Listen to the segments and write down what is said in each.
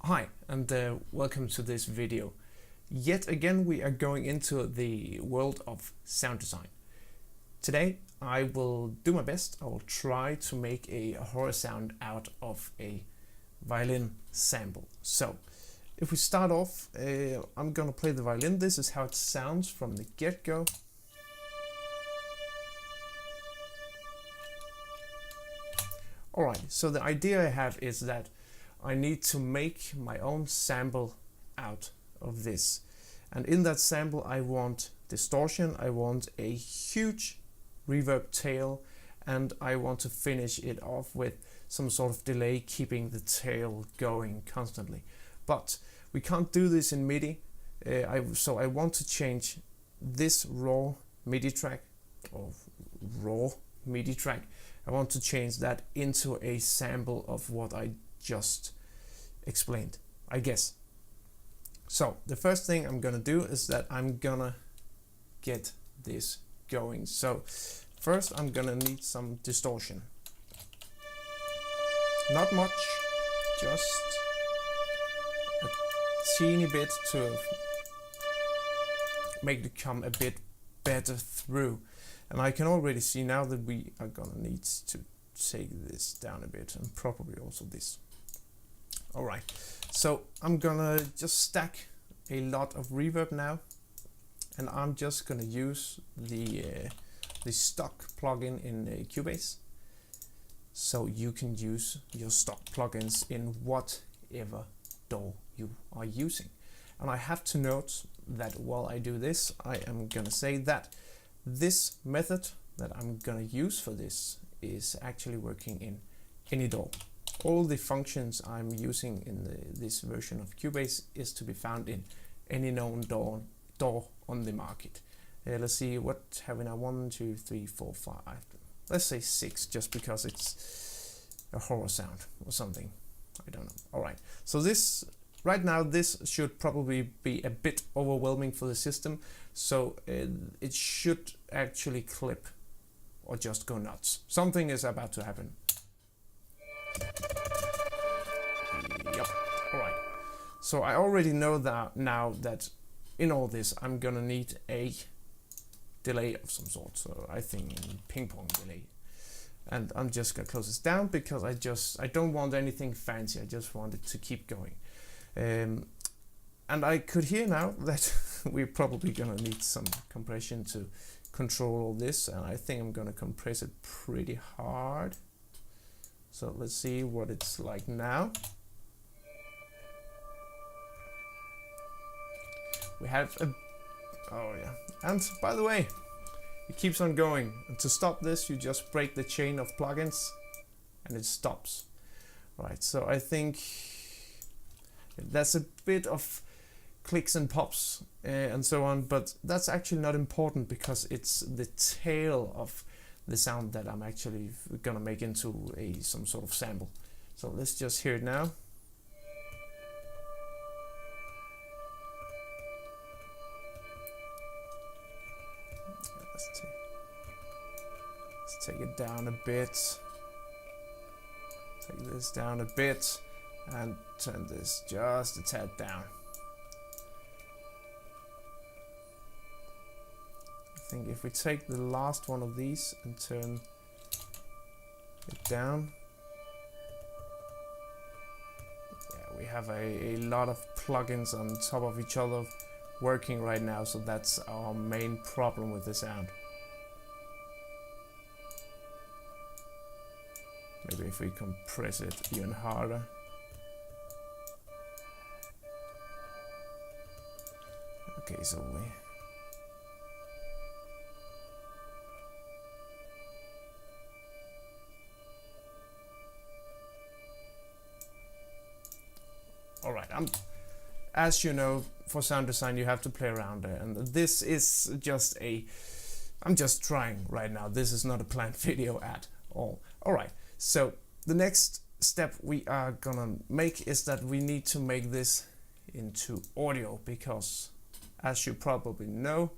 Hi, and welcome to this video. Yet again we are going into the world of sound design. Today I will do my best. I will try to make a horror sound out of a violin sample. So if we start off, I'm gonna play the violin. This is how it sounds from the get-go. Alright, so the idea I have is that I need to make my own sample out of this. And in that sample I want distortion, I want a huge reverb tail, and I want to finish it off with some sort of delay keeping the tail going constantly. But we can't do this in MIDI, so I want to change this raw MIDI track, I want to change that into a sample of what I just explained, I guess. So the first thing I'm gonna do is that I'm gonna get this going. So first I'm gonna need some distortion. Not much, just a teeny bit to make it come a bit better through. And I can already see now that we are gonna need to take this down a bit, and probably also this. Alright, so I'm gonna just stack a lot of reverb now, and I'm just gonna use the stock plugin in Cubase. So you can use your stock plugins in whatever DAW you are using. And I have to note that while I do this, I am gonna say that this method that I'm gonna use for this is actually working in any DAW. All the functions I'm using in this version of Cubase is to be found in any known DAW on the market. Let's see, what have we now? 1, 2, 3, 4, 5. Let's say 6, just because it's a horror sound or something. I don't know. Alright, so this right now, this should probably be a bit overwhelming for the system, so it should actually clip or just go nuts. Something is about to happen. Yep. Alright. So I already know that now that in all this I'm gonna need a delay of some sort. So I think ping pong delay. And I'm just gonna close this down because I don't want anything fancy. I just want it to keep going. And I could hear now that we're probably gonna need some compression to control all this, and I think I'm gonna compress it pretty hard. So let's see what it's like now. We have a, oh yeah, and by the way, it keeps on going, and to stop this you just break the chain of plugins and it stops. Right, so I think that's a bit of clicks and pops and so on, but that's actually not important because it's the tail of the sound that I'm actually gonna make into some sort of sample. So let's just hear it now. Let's take it down a bit. Take this down a bit and turn this just a tad down. I think if we take the last one of these and turn it down, yeah, we have a lot of plugins on top of each other working right now, so that's our main problem with the sound. Maybe if we compress it even harder. Okay, so we... Alright, as you know, for sound design you have to play around there, and this is just I'm just trying right now. This is not a planned video at all. Alright, so the next step we are gonna make is that we need to make this into audio, because as you probably know,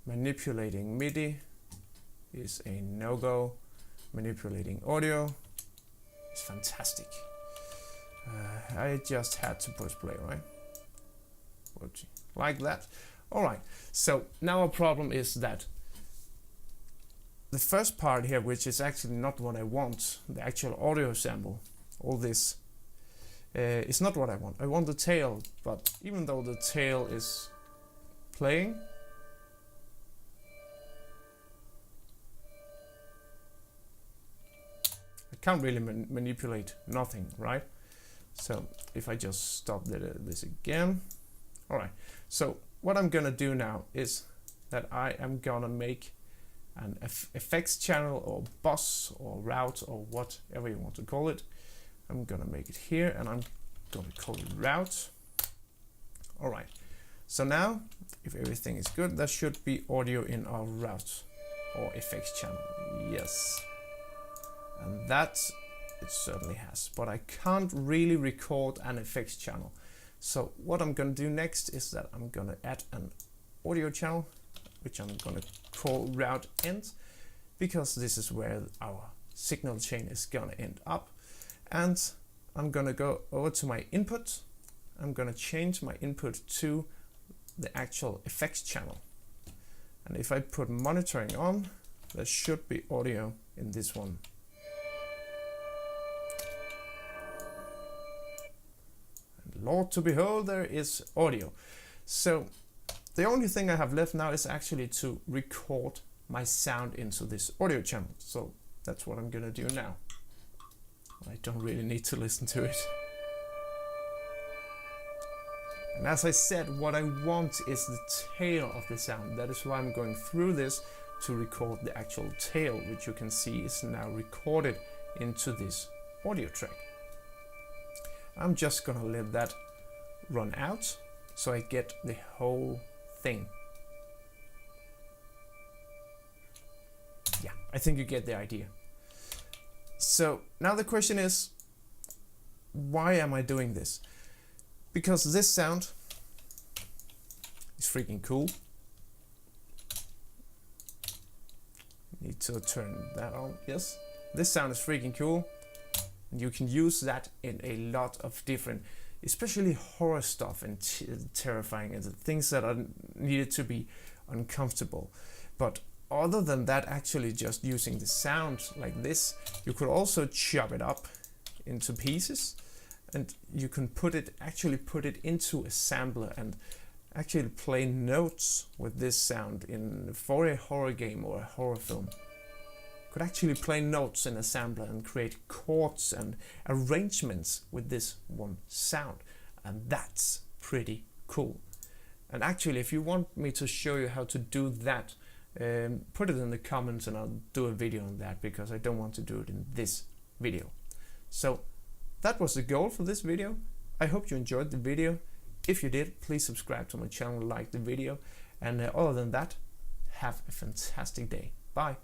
manipulating MIDI is a no-go. Manipulating audio is fantastic. I just had to push play, right? Like that. Alright, so now our problem is that the first part here, which is actually not what I want, the actual audio sample, all this, is not what I want. I want the tail, but even though the tail is playing, I can't really manipulate nothing, right? So if I just stop this again. Alright, so what I'm gonna do now is that I am gonna make an effects channel or bus or route or whatever you want to call it. I'm gonna make it here and I'm gonna call it route. Alright, so now if everything is good, there should be audio in our route or effects channel. Yes, and that it certainly has, but I can't really record an effects channel. So what I'm gonna do next is that I'm gonna add an audio channel, which I'm gonna call route end, because this is where our signal chain is gonna end up. And I'm gonna go over to my input. I'm gonna change my input to the actual effects channel. And if I put monitoring on, there should be audio in this one. And Lord to behold, there is audio. So the only thing I have left now is actually to record my sound into this audio channel. So that's what I'm gonna do now. I don't really need to listen to it. And as I said, what I want is the tail of the sound. That is why I'm going through this to record the actual tail, which you can see is now recorded into this audio track. I'm just gonna let that run out so I get the whole thing. Yeah, I think you get the idea. So now the question is, why am I doing this? Because this sound is freaking cool. Need to turn that on. Yes, this sound is freaking cool. And you can use that in a lot of different, especially horror stuff and terrifying and things that are needed to be uncomfortable. But other than that, actually just using the sound like this, you could also chop it up into pieces, and you can actually put it into a sampler and actually play notes with this sound for a horror game or a horror film. You could actually play notes in a sampler and create chords and arrangements with this one sound, and that's pretty cool. And actually, if you want me to show you how to do that, put it in the comments and I'll do a video on that, because I don't want to do it in this video. So that was the goal for this video. I hope you enjoyed the video. If you did, please subscribe to my channel, like the video, and other than that, have a fantastic day. Bye.